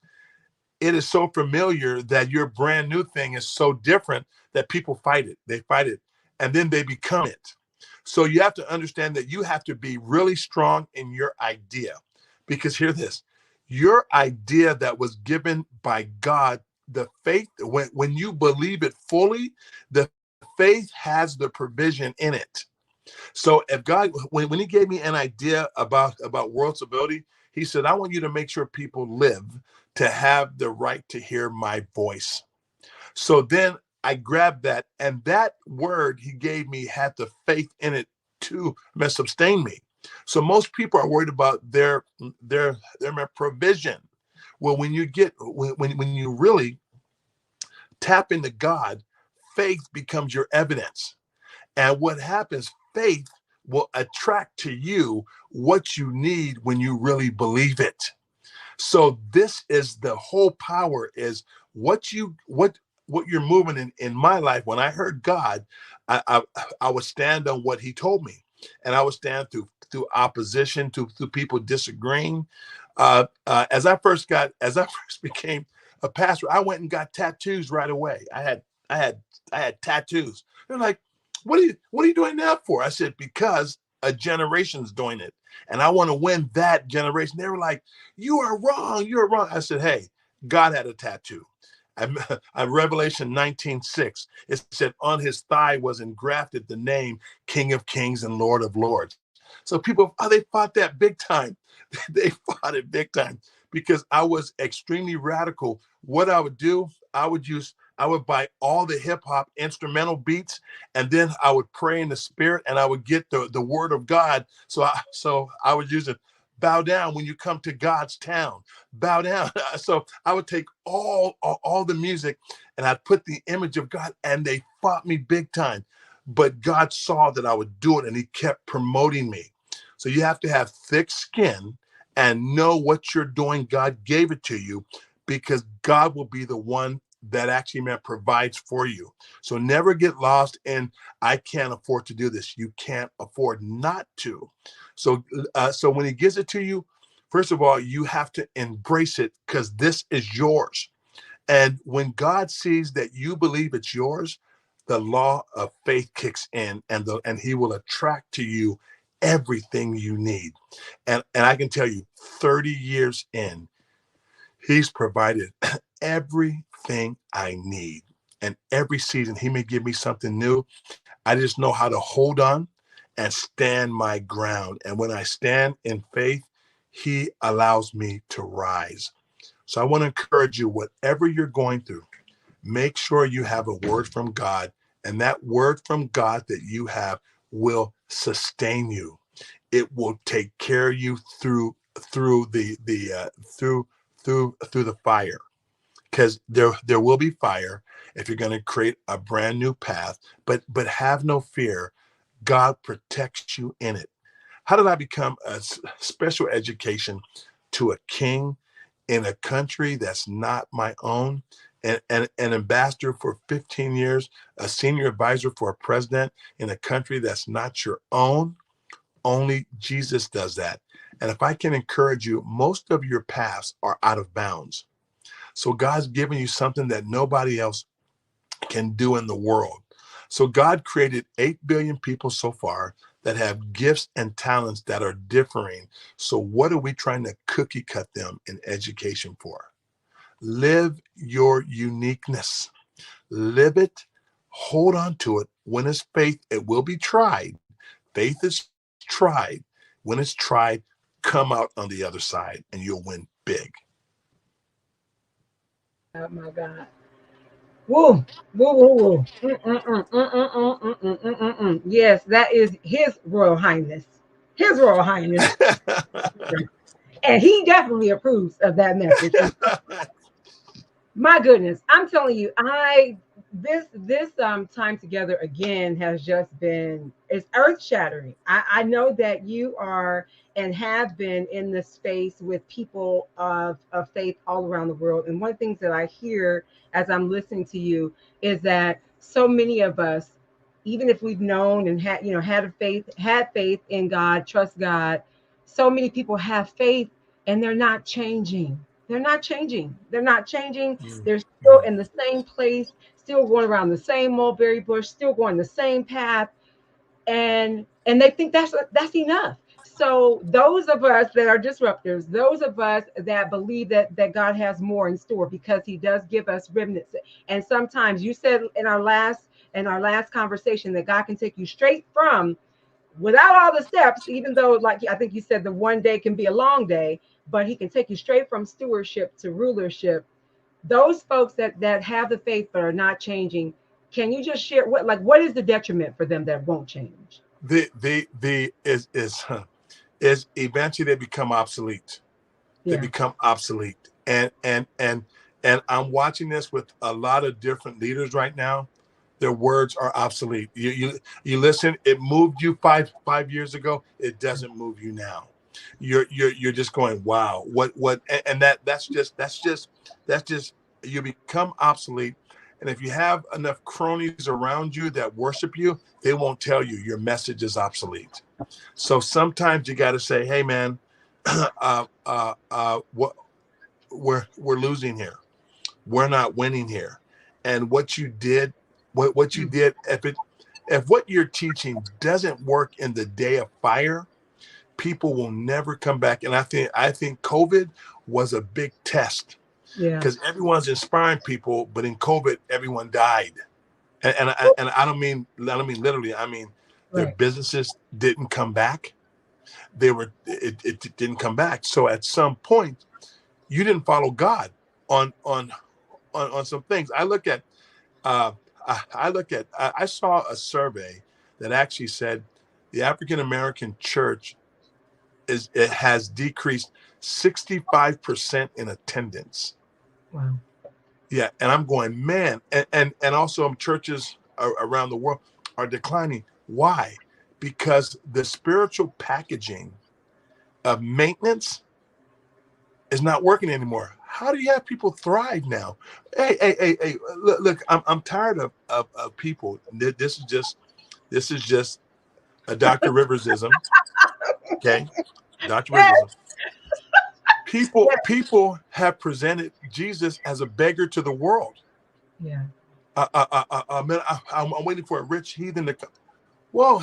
it is so familiar that your brand new thing is so different that people fight it. They fight it, and then they become it. So you have to understand that you have to be really strong in your idea, because hear this: your idea that was given by God, the faith, when you believe it fully, the faith has the provision in it. So if God, when he gave me an idea about world stability, he said, I want you to make sure people live to have the right to hear my voice. So then I grabbed that, and that word he gave me had the faith in it to sustain me. So most people are worried about their provision. Well, when you really tap into God, faith becomes your evidence. And what happens, faith will attract to you what you need when you really believe it. So this is the whole power, is what you're moving in my life. When I heard God, I would stand on what he told me. And I would stand through opposition, through people disagreeing. As I first became a pastor, I went and got tattoos right away. I had tattoos. They're like, what are you doing that for? I said, because a generation's doing it, and I want to win that generation. They were like, you are wrong. You're wrong. I said, hey, God had a tattoo. Revelation 19:6, it said, on his thigh was engrafted the name King of Kings and Lord of Lords. So people, they fought that big time. They fought it big time because I was extremely radical. What I would do, I would buy all the hip hop instrumental beats, and then I would pray in the spirit, and I would get the word of God. So I would use it. Bow down when you come to God's town. Bow down. So I would take all the music, and I'd put the image of God, and they fought me big time. But God saw that I would do it, and He kept promoting me. So you have to have thick skin and know what you're doing. God gave it to you, because God will be the one that actually provides for you. So never get lost in, I can't afford to do this. You can't afford not to. So when He gives it to you, first of all, you have to embrace it, because this is yours. And when God sees that you believe it's yours, the law of faith kicks in, and He will attract to you everything you need. And I can tell you, 30 years in, He's provided everything I need. And every season He may give me something new. I just know how to hold on and stand my ground. And when I stand in faith, He allows me to rise. So I want to encourage you, whatever you're going through, make sure you have a word from God, and that word from God that you have will sustain you. It will take care of you through the fire, because there will be fire if you're going to create a brand new path. But have no fear. God protects you in it. How did I become a special education to a king in a country that's not my own, and an ambassador for 15 years, a senior advisor for a president in a country that's not your own? Only Jesus does that. And if I can encourage you, most of your paths are out of bounds. So God's given you something that nobody else can do in the world. So God created 8 billion people so far that have gifts and talents that are differing. So what are we trying to cookie cut them in education for? Live your uniqueness. Live it. Hold on to it. When it's faith, it will be tried. Faith is tried. When it's tried, come out on the other side and you'll win big.
Oh my God. Woo, woo, woo, woo. Yes, that is His Royal Highness. His Royal Highness. And he definitely approves of that message. And my goodness, I'm telling you, this time together again has just been, it's earth shattering. I know that you are and have been in the space with people of faith all around the world. And one of the things that I hear as I'm listening to you is that so many of us, even if we've known and had faith in God, trust God, so many people have faith and they're not changing. They're not changing. They're not changing. They're still in the same place, still going around the same mulberry bush, still going the same path, and they think that's enough. So those of us that are disruptors, those of us that believe that God has more in store, because He does give us remnants. And sometimes you said in our last conversation that God can take you straight from, without all the steps, even though, like I think you said, the one day can be a long day, but He can take you straight from stewardship to rulership. Those folks that have the faith but are not changing, can you just share what is the detriment for them that won't change?
The is eventually they become obsolete. They
Yeah.
become obsolete. And I'm watching this with a lot of different leaders right now. Their words are obsolete. You listen, it moved you five years ago, it doesn't move you now. You're just going, wow, what and that's just you become obsolete. And if you have enough cronies around you that worship you, they won't tell you your message is obsolete. So sometimes you got to say, hey man, what we're losing here. We're not winning here. And what you did, what you did, if what you're teaching doesn't work in the day of fire, people will never come back. And I think COVID was a big test,
Yeah.
because everyone's inspiring people, but in COVID, everyone died. And I don't mean literally. I mean their
Right.
businesses didn't come back. it didn't come back. So at some point, you didn't follow God on some things. I saw a survey that actually said the African American church it has decreased 65% in attendance.
Wow.
Yeah, and I'm going, man, and also churches around the world are declining. Why? Because the spiritual packaging of maintenance is not working anymore. How do you have people thrive now? Hey, look, I'm tired of people. This is just a Dr. Riversism. Okay. Dr.
Yes.
Riversism. People have presented Jesus as a beggar to the world.
Yeah.
Man, I'm waiting for a rich heathen to come. Whoa,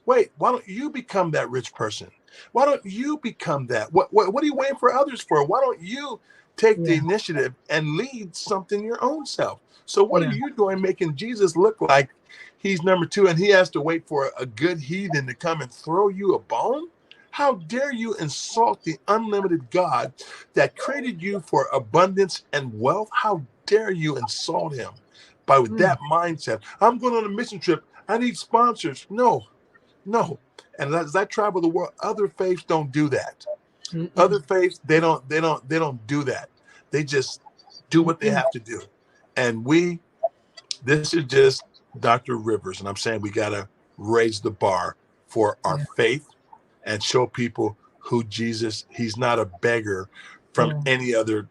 wait, why don't you become that rich person? Why don't you become that? What are you waiting for others for? Why don't you take the initiative and lead something your own self? So what are you doing making Jesus look like he's number two and he has to wait for a good heathen to come and throw you a bone? How dare you insult the unlimited God that created you for abundance and wealth? How dare you insult him with that mindset? I'm going on a mission trip. I need sponsors. No. And as I travel the world, other faiths don't do that. Other faiths, they don't do that. They just do what they have to do. And this is just Dr. Rivers. And I'm saying we got to raise the bar for our faith and show people who Jesus, he's not a beggar from any other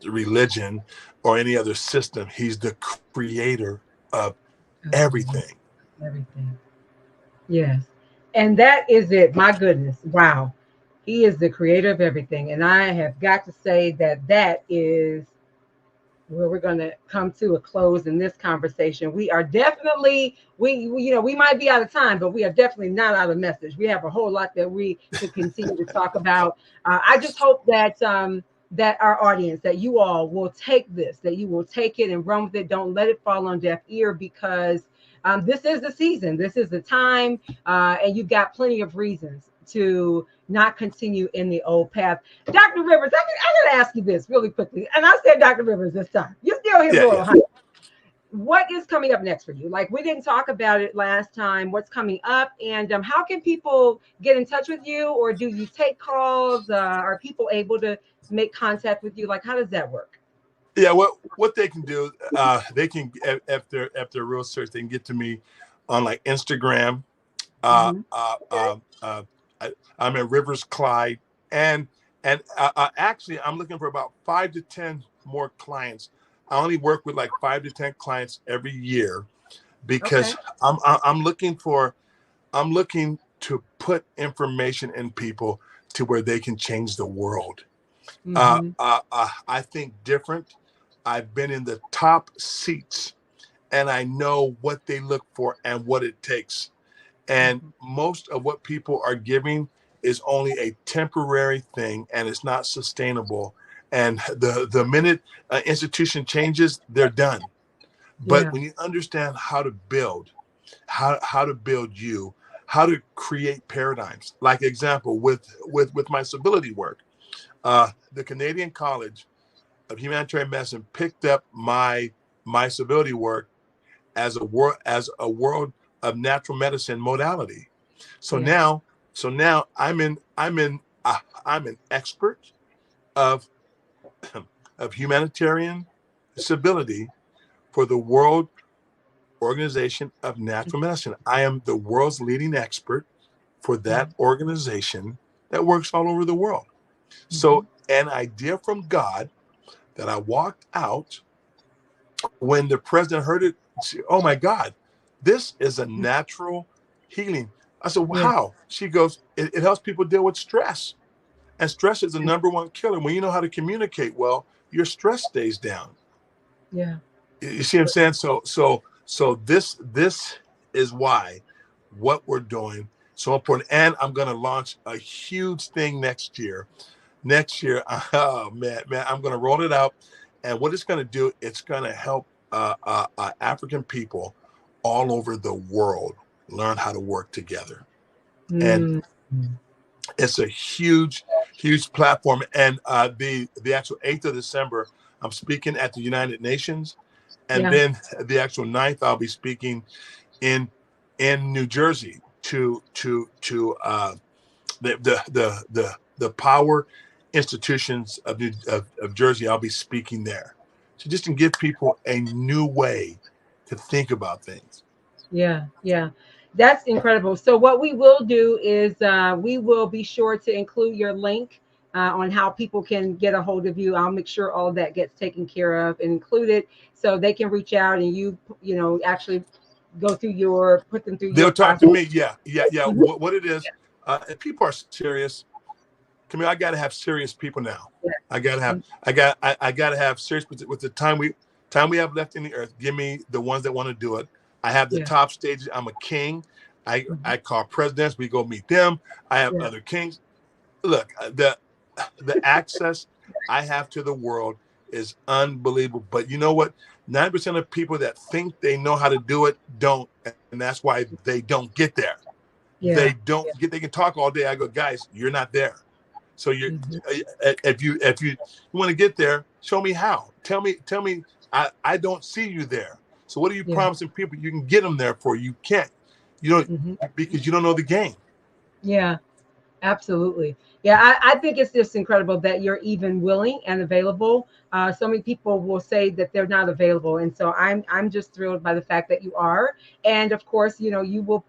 religion or any other system. He's the creator of everything.
Everything. Yes. And that is it. My goodness. Wow. He is the creator of everything. And I have got to say that is where we're going to come to a close in this conversation. We are definitely, we might be out of time, but we are definitely not out of message. We have a whole lot that we could continue to talk about. I just hope that that our audience, that you all will take this, that you will take it and run with it. Don't let it fall on deaf ear, because this is the season. This is the time. And you've got plenty of reasons to not continue in the old path. Dr. Rivers, I got to ask you this really quickly. And I said Dr. Rivers this time. You're still here, Royal High. What is coming up next for you? Like, we didn't talk about it last time. What's coming up? And how can people get in touch with you? Or do you take calls? Are people able to make contact with you? Like, how does that work?
Yeah, what they can do, they can, after real search, they can get to me on like Instagram. I'm at Rivers Clyde, and actually I'm looking for about 5 to 10 more clients. I only work with like 5 to 10 clients every year, because I'm looking to put information in people to where they can change the world. I think different. I've been in the top seats, and I know what they look for and what it takes. And most of what people are giving is only a temporary thing, and it's not sustainable. And the minute an institution changes, they're done. But when you understand how to build, how to build you, how to create paradigms, like example with my civility work, the Canadian College of Humanitarian Medicine picked up my civility work as a world of natural medicine modality. So now I'm an expert of humanitarian civility for the World Organization of Natural Medicine. I am the world's leading expert for that organization that works all over the world. So an idea from God that I walked out when the president heard it. Oh my God, this is a natural healing. I said, well, how? She goes, it helps people deal with stress. And stress is the number one killer. When you know how to communicate well, your stress stays down.
Yeah.
You see what I'm saying? So this is why what we're doing so important. And I'm going to launch a huge thing next year. Oh man, I'm going to roll it out. And what it's going to do, it's going to help African people all over the world learn how to work together. And It's a huge, huge platform. And the actual 8th of December, I'm speaking at the United Nations. And
Yeah.
then the actual 9th, I'll be speaking in New Jersey to the power institutions of Jersey. I'll be speaking there. So just to give people a new way to think about things.
Yeah, yeah. That's incredible. So what we will do is we will be sure to include your link on how people can get a hold of you. I'll make sure all of that gets taken care of and included so they can reach out and you know, actually go through your, put them through your
They'll talk to
process.
me. Yeah, yeah, yeah.
Mhm.
What it is, if people are serious, Camille, I got to have serious people now.
Yeah.
I got to have serious with the time we have left in the earth. Give me the ones that want to do it. I have the
Yeah.
top stages. I'm a king.
Mhm.
I call presidents. We go meet them. I have
Yeah.
other kings. Look, the access I have to the world is unbelievable. But you know what? 9% of people that think they know how to do it don't, and that's why they don't get there.
Yeah.
They don't get. They can talk all day. I go, guys, you're not there. So you're
Mhm.
if you want to get there, show me how. Tell me. I don't see you there. So what are you
Yeah.
promising people you can get them there for? You can't. You don't
Mhm.
because you don't know the game.
Yeah. Absolutely. Yeah, I think it's just incredible that you're even willing and available. So many people will say that they're not available. And so I'm just thrilled by the fact that you are. And of course, you know, you will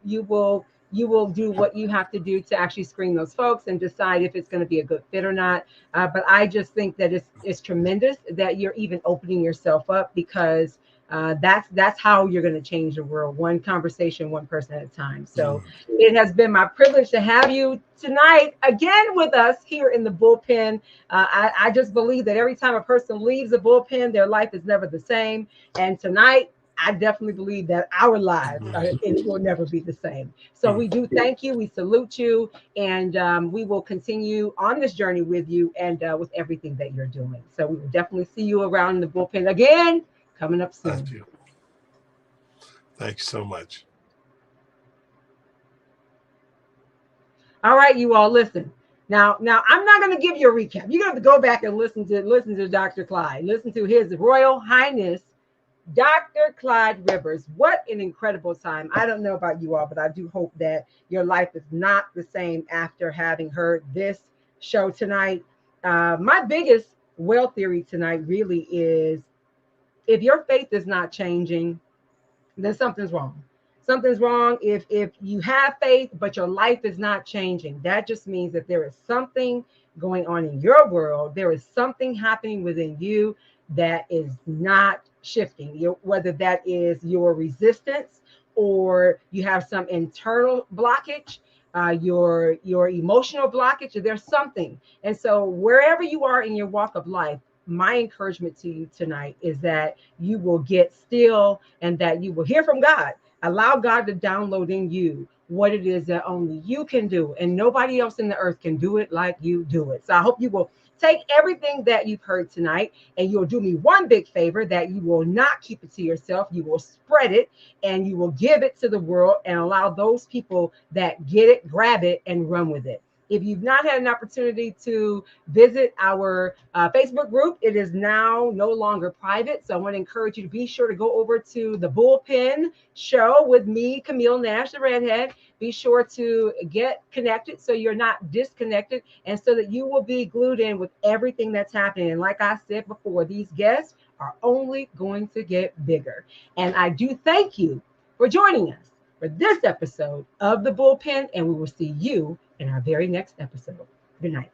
do what you have to do to actually screen those folks and decide if it's going to be a good fit or not. But I just think that it's tremendous that you're even opening yourself up because that's how you're going to change the world, one conversation, one person at a time. So it has been my privilege to have you tonight again with us here in the bullpen. I just believe that every time a person leaves the bullpen, their life is never the same. And tonight, I definitely believe that our lives it will never be the same. So we do thank you. We salute you. And we will continue on this journey with you and with everything that you're doing. So we will definitely see you around in the bullpen again coming up soon.
Thank you. Thanks so much.
All right, you all listen. Now I'm not going to give you a recap. You're going to have to go back and listen to Dr. Clyde. Listen to His Royal Highness Dr. Clyde Rivers. What an incredible time. I don't know about you all, but I do hope that your life is not the same after having heard this show tonight. My biggest well theory tonight really is if your faith is not changing, then something's wrong. Something's wrong if you have faith but your life is not changing. That just means that there is something going on in your world. There is something happening within you that is not shifting. Whether that is your resistance or you have some internal blockage, your emotional blockage, there's something. And so wherever you are in your walk of life, my encouragement to you tonight is that you will get still and that you will hear from God. Allow God to download in you what it is that only you can do, and nobody else in the earth can do it like you do it. So I hope you will take everything that you've heard tonight and you'll do me one big favor, that you will not keep it to yourself. You will spread it and you will give it to the world and allow those people that get it, grab it, and run with it. If you've not had an opportunity to visit our Facebook group, it is now no longer private. So I want to encourage you to be sure to go over to the Bullpen Show with me, Camille Nash, the Redhead. Be sure to get connected so you're not disconnected and so that you will be glued in with everything that's happening. And like I said before, these guests are only going to get bigger. And I do thank you for joining us for this episode of the Bullpen, and we will see you in our very next episode. Good night.